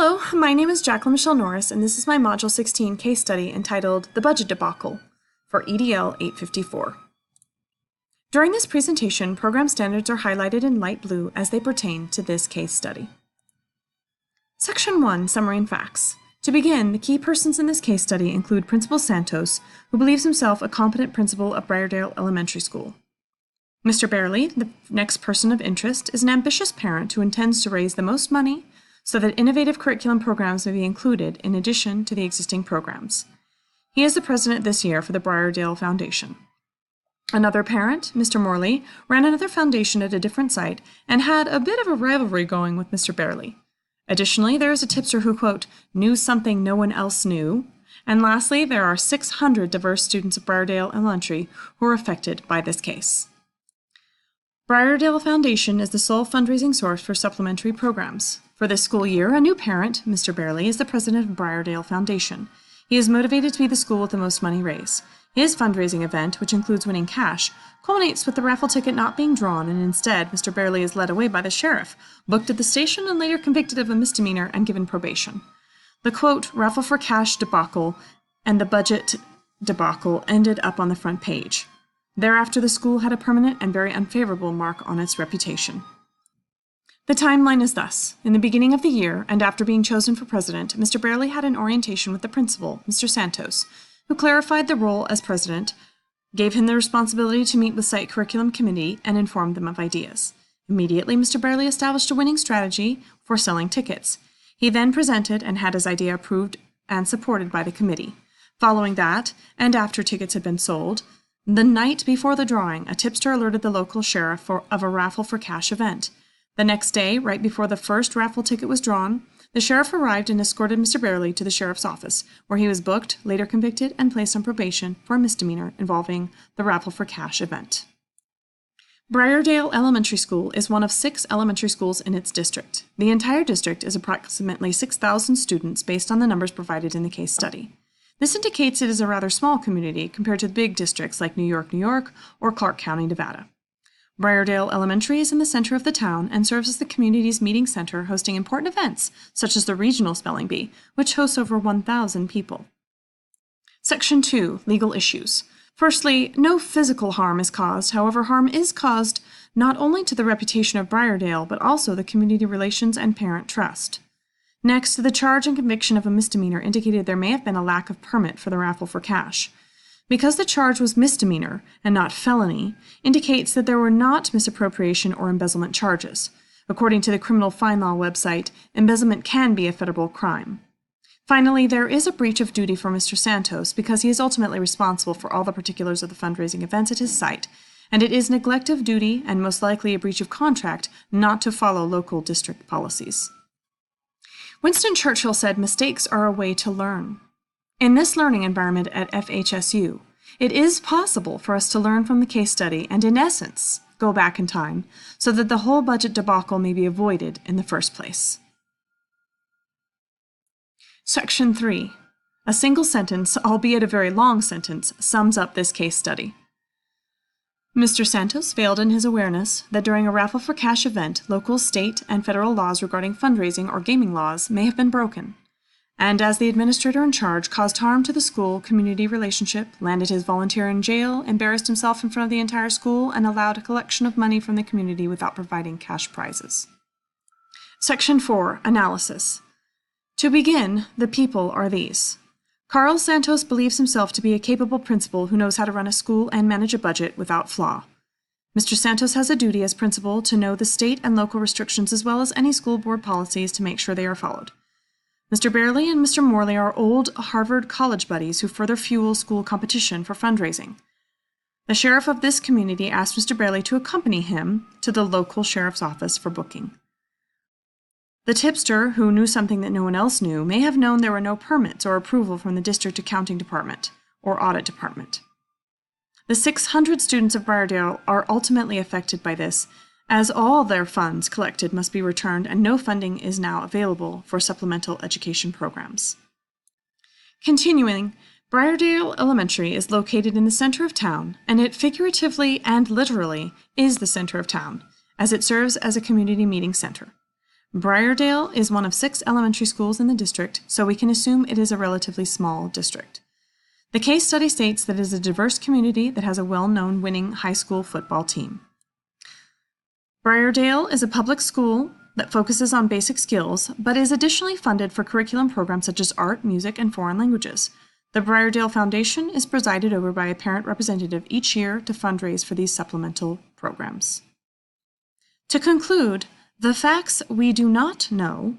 Hello, my name is Jacqueline Michelle Norris, and this is my Module 16 case study entitled The Budget Debacle for EDL 854. During this presentation, program standards are highlighted in light blue as they pertain to this case study. Section 1, Summary and Facts. To begin, the key persons in this case study include Principal Santos, who believes himself a competent principal of Briardale Elementary School. Mr. Barely, the next person of interest, is an ambitious parent who intends to raise the most money so that innovative curriculum programs may be included in addition to the existing programs. He is the president this year for the Briardale Foundation. Another parent, Mr. Morley, ran another foundation at a different site and had a bit of a rivalry going with Mr. Barely. Additionally, there is a tipster who, quote, knew something no one else knew. And lastly, there are 600 diverse students of Briardale Elementary who are affected by this case. Briardale Foundation is the sole fundraising source for supplementary programs. For this school year, a new parent, Mr. Barely, is the president of Briardale Foundation. He is motivated to be the school with the most money raised. His fundraising event, which includes winning cash, culminates with the raffle ticket not being drawn, and instead, Mr. Barely is led away by the sheriff, booked at the station, and later convicted of a misdemeanor and given probation. The quote, raffle for cash debacle and the budget debacle ended up on the front page. Thereafter, the school had a permanent and very unfavorable mark on its reputation. The timeline is thus. In the beginning of the year, and after being chosen for president, Mr. Barely had an orientation with the principal, Mr. Santos, who clarified the role as president, gave him the responsibility to meet with site curriculum committee, and informed them of ideas. Immediately, Mr. Barely established a winning strategy for selling tickets. He then presented and had his idea approved and supported by the committee. Following that, and after tickets had been sold, the night before the drawing, a tipster alerted the local sheriff of a raffle for cash event. The next day, right before the first raffle ticket was drawn, the sheriff arrived and escorted Mr. Barely to the sheriff's office, where he was booked, later convicted, and placed on probation for a misdemeanor involving the raffle for cash event. Briardale Elementary School is one of 6 elementary schools in its district. The entire district is approximately 6,000 students based on the numbers provided in the case study. This indicates it is a rather small community compared to big districts like New York, or Clark County, Nevada. Briardale Elementary is in the center of the town and serves as the community's meeting center, hosting important events such as the Regional Spelling Bee, which hosts over 1,000 people. Section 2, Legal Issues. Firstly, no physical harm is caused. However, harm is caused not only to the reputation of Briardale, but also the community relations and parent trust. Next, the charge and conviction of a misdemeanor indicated there may have been a lack of permit for the raffle for cash. Because the charge was misdemeanor and not felony, indicates that there were not misappropriation or embezzlement charges. According to the criminal fine law website, embezzlement can be a federal crime. Finally, there is a breach of duty for Mr. Santos because he is ultimately responsible for all the particulars of the fundraising events at his site, and it is neglect of duty and most likely a breach of contract not to follow local district policies. Winston Churchill said, "Mistakes are a way to learn." In this learning environment at FHSU, it is possible for us to learn from the case study and, in essence, go back in time so that the whole budget debacle may be avoided in the first place. Section 3. A single sentence, albeit a very long sentence, sums up this case study. Mr. Santos failed in his awareness that during a raffle for cash event, local, state, and federal laws regarding fundraising or gaming laws may have been broken, and as the administrator in charge caused harm to the school-community relationship, landed his volunteer in jail, embarrassed himself in front of the entire school, and allowed a collection of money from the community without providing cash prizes. Section 4, Analysis. To begin, the people are these. Carl Santos believes himself to be a capable principal who knows how to run a school and manage a budget without flaw. Mr. Santos has a duty as principal to know the state and local restrictions as well as any school board policies to make sure they are followed. Mr. Barely and Mr. Morley are old Harvard college buddies who further fuel school competition for fundraising. The sheriff of this community asked Mr. Barely to accompany him to the local sheriff's office for booking. The tipster, who knew something that no one else knew, may have known there were no permits or approval from the district accounting department or audit department. The 600 students of Briardale are ultimately affected by this, as all their funds collected must be returned and no funding is now available for supplemental education programs. Continuing, Briardale Elementary is located in the center of town, and it figuratively and literally is the center of town, as it serves as a community meeting center. Briardale is one of 6 elementary schools in the district, so we can assume it is a relatively small district. The case study states that it is a diverse community that has a well-known winning high school football team. Briardale is a public school that focuses on basic skills, but is additionally funded for curriculum programs such as art, music, and foreign languages. The Briardale Foundation is presided over by a parent representative each year to fundraise for these supplemental programs. To conclude, the facts we do not know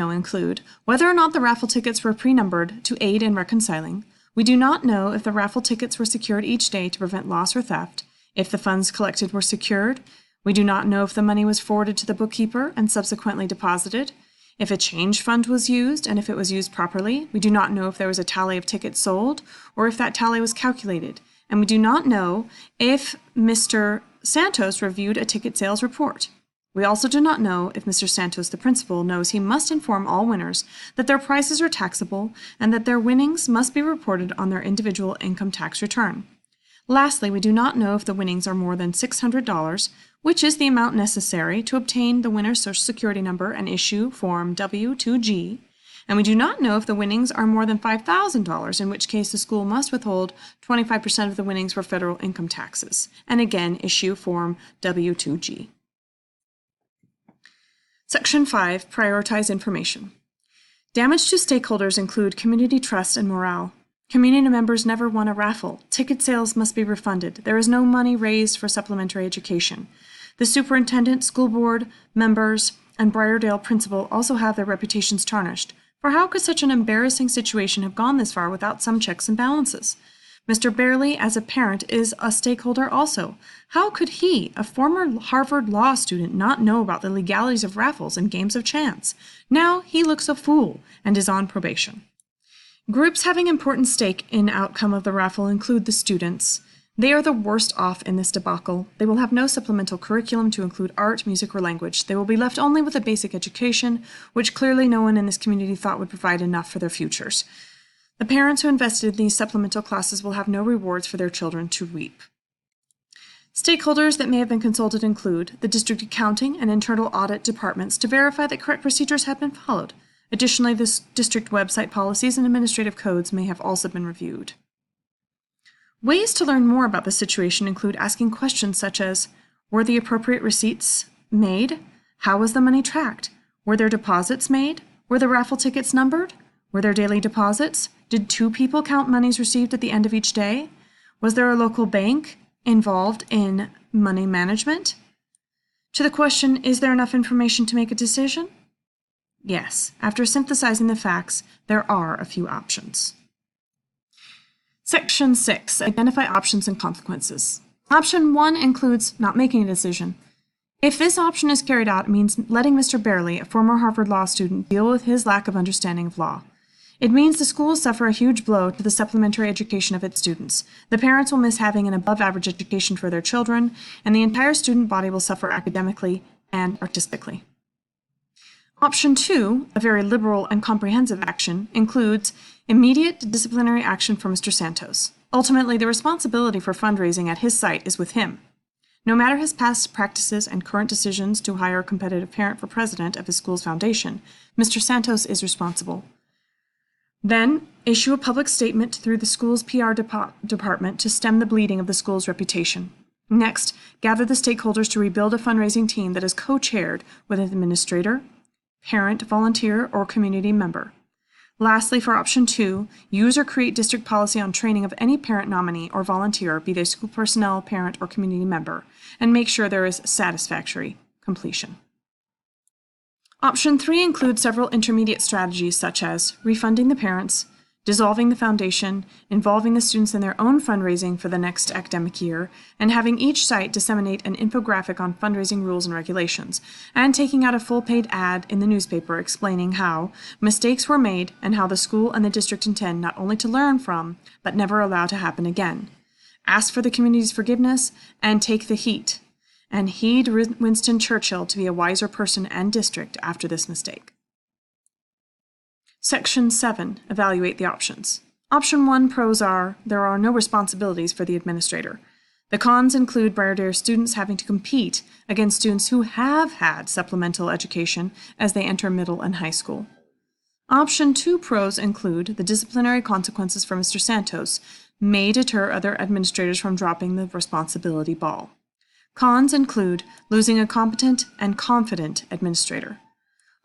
include whether or not the raffle tickets were pre-numbered to aid in reconciling. We do not know if the raffle tickets were secured each day to prevent loss or theft, if the funds collected were secured. We do not know if the money was forwarded to the bookkeeper and subsequently deposited, if a change fund was used and if it was used properly. We do not know if there was a tally of tickets sold or if that tally was calculated. And we do not know if Mr. Santos reviewed a ticket sales report. We also do not know if Mr. Santos, the principal, knows he must inform all winners that their prizes are taxable and that their winnings must be reported on their individual income tax return. Lastly, we do not know if the winnings are more than $600, which is the amount necessary to obtain the winner's Social Security number and issue Form W-2G, and we do not know if the winnings are more than $5,000, in which case the school must withhold 25% of the winnings for federal income taxes, and again issue Form W-2G. Section 5, Prioritize Information. Damage to stakeholders include community trust and morale. Community members never won a raffle. Ticket sales must be refunded. There is no money raised for supplementary education. The superintendent, school board, members, and Briardale principal also have their reputations tarnished. For how could such an embarrassing situation have gone this far without some checks and balances? Mr. Barely, as a parent, is a stakeholder also. How could he, a former Harvard law student, not know about the legalities of raffles and games of chance? Now he looks a fool and is on probation. Groups having important stake in outcome of the raffle include the students. They are the worst off in this debacle. They will have no supplemental curriculum to include art, music, or language. They will be left only with a basic education, which clearly no one in this community thought would provide enough for their futures. The parents who invested in these supplemental classes will have no rewards for their children to reap. Stakeholders that may have been consulted include the district accounting and internal audit departments to verify that correct procedures have been followed. Additionally, the district website policies and administrative codes may have also been reviewed. Ways to learn more about the situation include asking questions such as, were the appropriate receipts made? How was the money tracked? Were there deposits made? Were the raffle tickets numbered? Were there daily deposits? Did 2 people count monies received at the end of each day? Was there a local bank involved in money management? To the question, is there enough information to make a decision? Yes, after synthesizing the facts, there are a few options. Section 6, Identify options and consequences. Option 1 includes not making a decision. If this option is carried out, it means letting Mr. Barely, a former Harvard law student, deal with his lack of understanding of law. It means the school will suffer a huge blow to the supplementary education of its students. The parents will miss having an above-average education for their children, and the entire student body will suffer academically and artistically. Option 2, a very liberal and comprehensive action, includes immediate disciplinary action for Mr. Santos. Ultimately, the responsibility for fundraising at his site is with him. No matter his past practices and current decisions to hire a competitive parent for president of his school's foundation, Mr. Santos is responsible. Then, issue a public statement through the school's PR department to stem the bleeding of the school's reputation. Next, gather the stakeholders to rebuild a fundraising team that is co-chaired with an administrator, parent, volunteer, or community member. Lastly, for option 2, use or create district policy on training of any parent nominee or volunteer, be they school personnel, parent, or community member, and make sure there is satisfactory completion. Option 3 includes several intermediate strategies such as refunding the parents, dissolving the foundation, involving the students in their own fundraising for the next academic year, and having each site disseminate an infographic on fundraising rules and regulations, and taking out a full-page ad in the newspaper explaining how mistakes were made and how the school and the district intend not only to learn from, but never allow to happen again. Ask for the community's forgiveness and take the heat, and heed Winston Churchill to be a wiser person and district after this mistake. Section 7, Evaluate the options. Option 1 pros are, there are no responsibilities for the administrator. The cons include Briardale students having to compete against students who have had supplemental education as they enter middle and high school. Option 2 pros include the disciplinary consequences for Mr. Santos may deter other administrators from dropping the responsibility ball. Cons include losing a competent and confident administrator.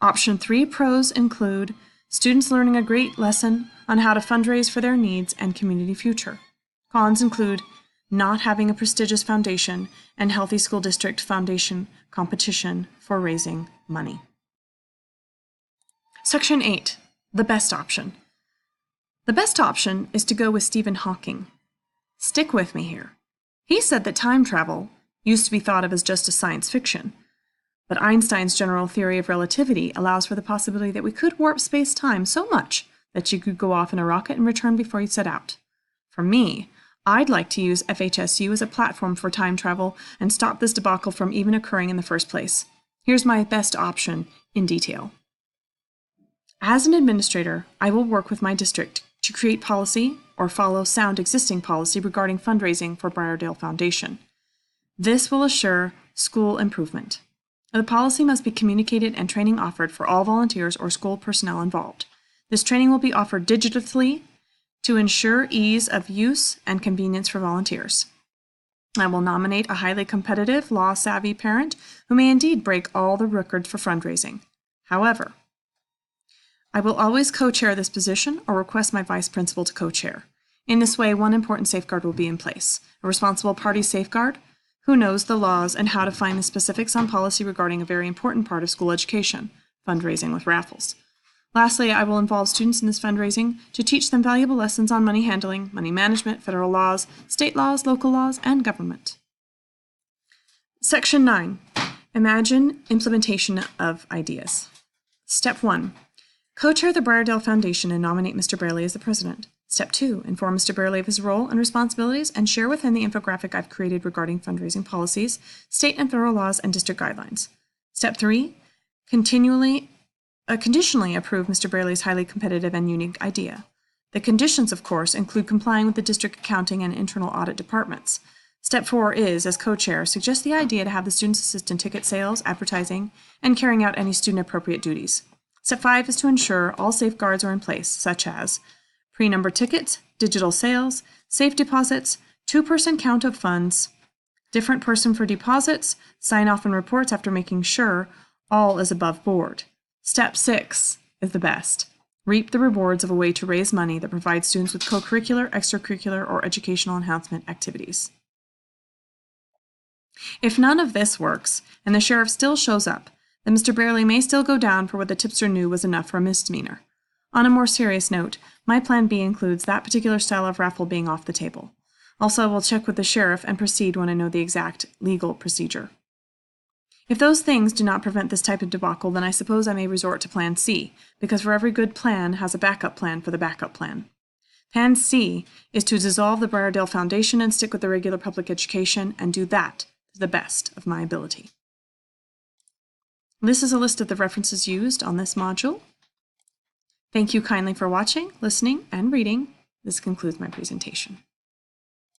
Option 3 pros include students learning a great lesson on how to fundraise for their needs and community future. Cons include not having a prestigious foundation and healthy school district foundation competition for raising money. Section 8. The best option. The best option is to go with Stephen Hawking. Stick with me here. He said that time travel used to be thought of as just a science fiction, but Einstein's general theory of relativity allows for the possibility that we could warp space-time so much that you could go off in a rocket and return before you set out. For me, I'd like to use FHSU as a platform for time travel and stop this debacle from even occurring in the first place. Here's my best option in detail. As an administrator, I will work with my district to create policy or follow sound existing policy regarding fundraising for Briardale Foundation. This will assure school improvement. The policy must be communicated and training offered for all volunteers or school personnel involved. This training will be offered digitally to ensure ease of use and convenience for volunteers. I will nominate a highly competitive, law-savvy parent who may indeed break all the records for fundraising. However, I will always co-chair this position or request my vice principal to co-chair. In this way, one important safeguard will be in place. A responsible party safeguard who knows the laws and how to find the specifics on policy regarding a very important part of school education, fundraising with raffles. Lastly, I will involve students in this fundraising to teach them valuable lessons on money handling, money management, federal laws, state laws, local laws, and government. Section 9. Imagine implementation of ideas. Step 1. Co-chair the Briardale Foundation and nominate Mr. Braley as the president. Step 2. Inform Mr. Braley of his role and responsibilities and share with him the infographic I've created regarding fundraising policies, state and federal laws, and district guidelines. Step 3. Conditionally approve Mr. Braley's highly competitive and unique idea. The conditions, of course, include complying with the district accounting and internal audit departments. Step 4 is, as co-chair, suggest the idea to have the students assist in ticket sales, advertising, and carrying out any student-appropriate duties. Step 5 is to ensure all safeguards are in place, such as pre-numbered tickets, digital sales, safe deposits, two-person count of funds, different person for deposits, sign-off and reports after making sure all is above board. Step 6 is the best. Reap the rewards of a way to raise money that provides students with co-curricular, extracurricular, or educational enhancement activities. If none of this works, and the sheriff still shows up, then Mr. Braley may still go down for what the tipster knew was enough for a misdemeanor. On a more serious note, my plan B includes that particular style of raffle being off the table. Also, I will check with the sheriff and proceed when I know the exact legal procedure. If those things do not prevent this type of debacle, then I suppose I may resort to Plan C, because for every good plan has a backup plan for the backup plan. Plan C is to dissolve the Briardale Foundation and stick with the regular public education, and do that to the best of my ability. This is a list of the references used on this module. Thank you kindly for watching, listening, and reading. This concludes my presentation.